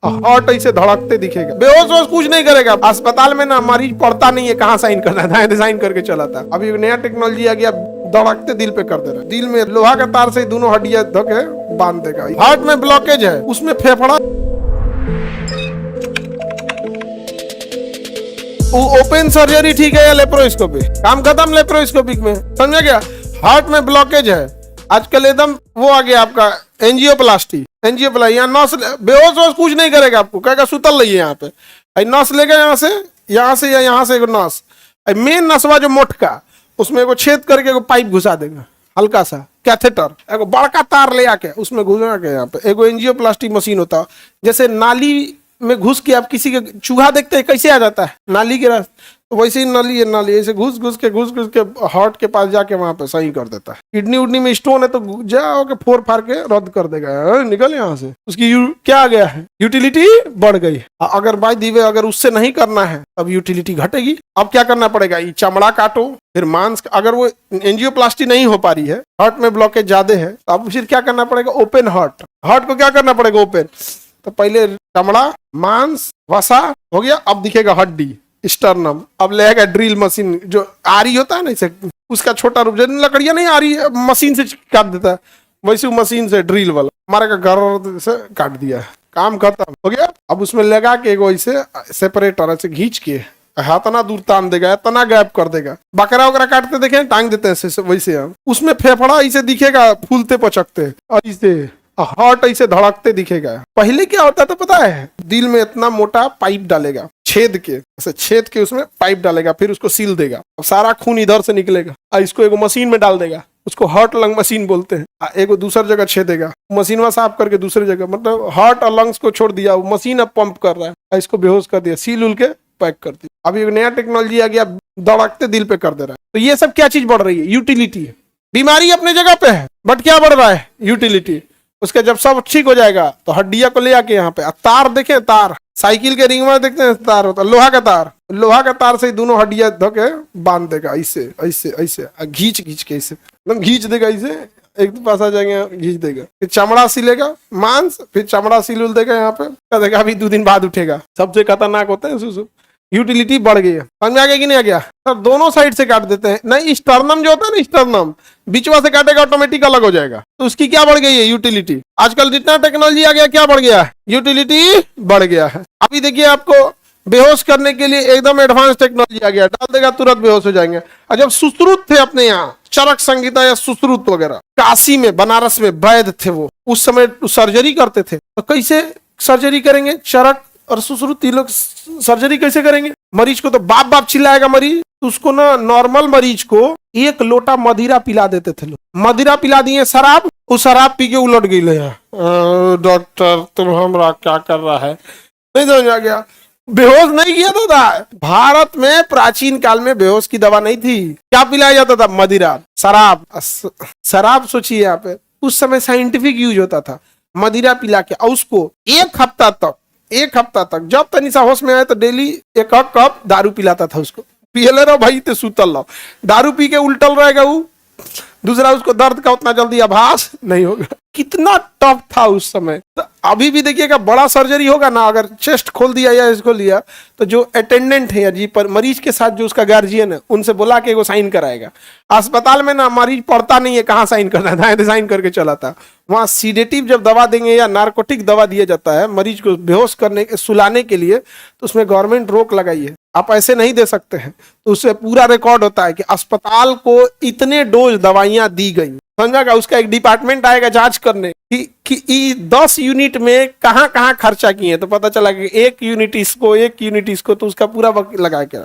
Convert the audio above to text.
Heart ऐसे धड़कते दिखेगा, बेहोश होश कुछ नहीं करेगा। अस्पताल में ना मरीज पढ़ता नहीं है कहाँ साइन करना है, साइन करके चला था। अभी नया टेक्नोलॉजी आ गया, धड़कते दिल पे कर दे रहा है। दिल में लोहा का तार से दोनों हड्डियां धके बांध देगा। हार्ट में ब्लॉकेज है, उसमें फेफड़ा ओपन सर्जरी ठीक है या लेप्रोस्कोपी, काम खत्म लेप्रोस्कोपिक में, समझा गया। हार्ट में ब्लॉकेज है, आजकल एकदम वो आ गया आपका एंजियोप्लास्टी। यहाँ नस बेहोश होश कुछ नहीं करेगा, आपको कहेगा सुतल रही है यहाँ पे, नस लेगा यहाँ से या यहाँ से एगो नस, मेन नसवा जो मोटका, उसमें एगो छेद करके एगो पाइप घुसा देगा, हल्का सा कैथेटर, एगो बड़का तार ले आके उसमें घुसा के यहाँ पे एगो एंजियोप्लास्टी मशीन होता है। जैसे नाली में घुस के आप किसी के चूहा देखते हैं कैसे आ जाता है नाली के रास्ते, तो वैसे ही नाली ऐसे घुस घुस के हार्ट के पास जाके वहां पे सही कर देता है। किडनी उडनी में स्टोन है तो जाओ के फोड़ फाड़ के रद्द कर देगा, निकल यहाँ से। उसकी क्या आ गया है, यूटिलिटी बढ़ गई। अगर बाय दी वे अगर उससे नहीं करना है तब यूटिलिटी घटेगी। अब क्या करना पड़ेगा, ये चमड़ा काटो, फिर मांस, अगर वो एंजियोप्लास्टी नहीं हो पा रही है, हार्ट में ब्लॉकेज ज्यादा है, तो अब फिर क्या करना पड़ेगा, ओपन हार्ट को क्या करना पड़ेगा, ओपन। तो पहले चमड़ा, मांस, वसा हो गया, अब दिखेगा हड्डी, स्टर्नम। अब लेगा ड्रिल मशीन, जो आरी होता है ना इसे, उसका छोटा रूप, जैसे लकड़ियां नहीं आरी मशीन से काट देता है, वैसे मशीन से ड्रिल वाला हमारे का घर से काट दिया, काम खत्म हो गया। अब उसमें लगा के एगो ऐसे सेपरेटर ऐसे खींच के इतना दूर तान देगा, इतना गैप कर देगा। बकरा वगैरह काटते देखे, टांग देते हैं वैसे हम, उसमें फेफड़ा ऐसे दिखेगा, फूलते पचकते, और ऐसे हार्ट ऐसे धड़कते दिखेगा। पहले क्या होता था पता है, दिल में इतना मोटा पाइप डालेगा, छेद के उसमें पाइप डालेगा, फिर उसको सील देगा, अब सारा खून इधर से निकलेगा, और इसको एगो मशीन में डाल देगा, उसको हार्ट लंग मशीन बोलते हैं। एगो दूसर जगह छेदेगा, मशीन में साफ करके दूसरी जगह, मतलब हार्ट और लंग्स को छोड़ दिया, वो मशीन अब पंप कर रहा है, इसको बेहोश कर दिया, सील उल के पैक कर दिया। अभी नया टेक्नोलॉजी आ गया, धड़कते दिल पे कर दे रहा है। तो ये सब क्या चीज बढ़ रही है, यूटिलिटी। बीमारी अपने जगह पे है, बट क्या बढ़ रहा है, यूटिलिटी। उसके जब सब ठीक हो जाएगा तो हड्डिया को ले आके यहाँ पे, तार देखे, तार साइकिल के रिंग में देखते हैं तार होता है, लोहा का तार से दोनों हड्डियां धके बांध देगा, ऐसे ऐसे ऐसे घींच के, ऐसे एकदम घींच देगा, ऐसे एक पास आ जाएंगे, घींच देगा, फिर चमड़ा सिलेगा, मांस, फिर चमड़ा सिल उल देगा यहाँ पे, देगा अभी 2 दिन बाद उठेगा। सबसे खतरनाक होता है सुसु। यूटिलिटी बढ़ गई है, समझ आ गया कि नहीं आ गया सर। दोनों साइड से काट देते हैं, नहीं स्टर्नम जो होता है ना, स्टर्नम बीचवा से काटेगा ऑटोमेटिक अलग हो जाएगा, तो उसकी क्या बढ़ गई है, यूटिलिटी। आजकल जितना टेक्नोलॉजी आ गया क्या बढ़ गया है, यूटिलिटी बढ़ गया है। अभी देखिए आपको बेहोश करने के लिए एकदम एडवांस टेक्नोलॉजी आ गया, डाल देगा तुरंत बेहोश हो जाएंगे। और जब सुश्रुत थे अपने यहाँ, चरक संहिता या सुश्रुत वगैरह, काशी में, बनारस में वैद्य थे वो, उस समय सर्जरी करते थे। तो कैसे सर्जरी करेंगे, चरक और सुश्रुत, ये लोग सर्जरी कैसे करेंगे। मरीज को तो बाप बाप चिल्लाएगा मरीज, तो उसको ना नॉर्मल मरीज को 1 लोटा मदिरा पिला देते थे लोग, मदिरा पिला दिए, शराब, वो शराब पी के उलट गई, डॉक्टर तुम हमरा क्या कर रहा है, नहीं समझ आ गया। बेहोश नहीं किया था। भारत में प्राचीन काल में बेहोश की दवा नहीं थी, क्या पिलाया जाता था, मदिरा, शराब सोचिए यहाँ पे, उस समय साइंटिफिक यूज होता था, मदिरा पिला के, और उसको 1 हफ्ता तक जब तनिषा होश में आए तो डेली 1 कप दारू पिलाता था उसको, पियले रहो भाई ते सुतल रहो, दारू पी के उल्टल रहेगा वो, दूसरा उसको दर्द का उतना जल्दी आभास नहीं होगा। कितना टफ था उस समय। तो अभी भी देखिएगा बड़ा सर्जरी होगा ना, अगर चेस्ट खोल दिया या इसको लिया, तो जो अटेंडेंट है या जी पर मरीज के साथ जो उसका गार्जियन है, उनसे बोला के वो साइन कराएगा। अस्पताल में ना मरीज पढ़ता नहीं है कहाँ साइन करना था, साइन करके चला था। वहाँ सीडेटिव जब दवा देंगे या नार्कोटिक दवा दिया जाता है मरीज को बेहोश करने, सुलाने के लिए, तो उसमें गवर्नमेंट रोक लगाई है, आप ऐसे नहीं दे सकते हैं। तो उससे पूरा रिकॉर्ड होता है कि अस्पताल को इतने डोज दवाइयां दी गई, समझा। उसका एक डिपार्टमेंट आएगा जांच करने कि 10 यूनिट में कहाँ खर्चा किए, तो पता चला कि 1 यूनिट इसको, 1 यूनिट इसको, तो उसका पूरा वक्त लगा के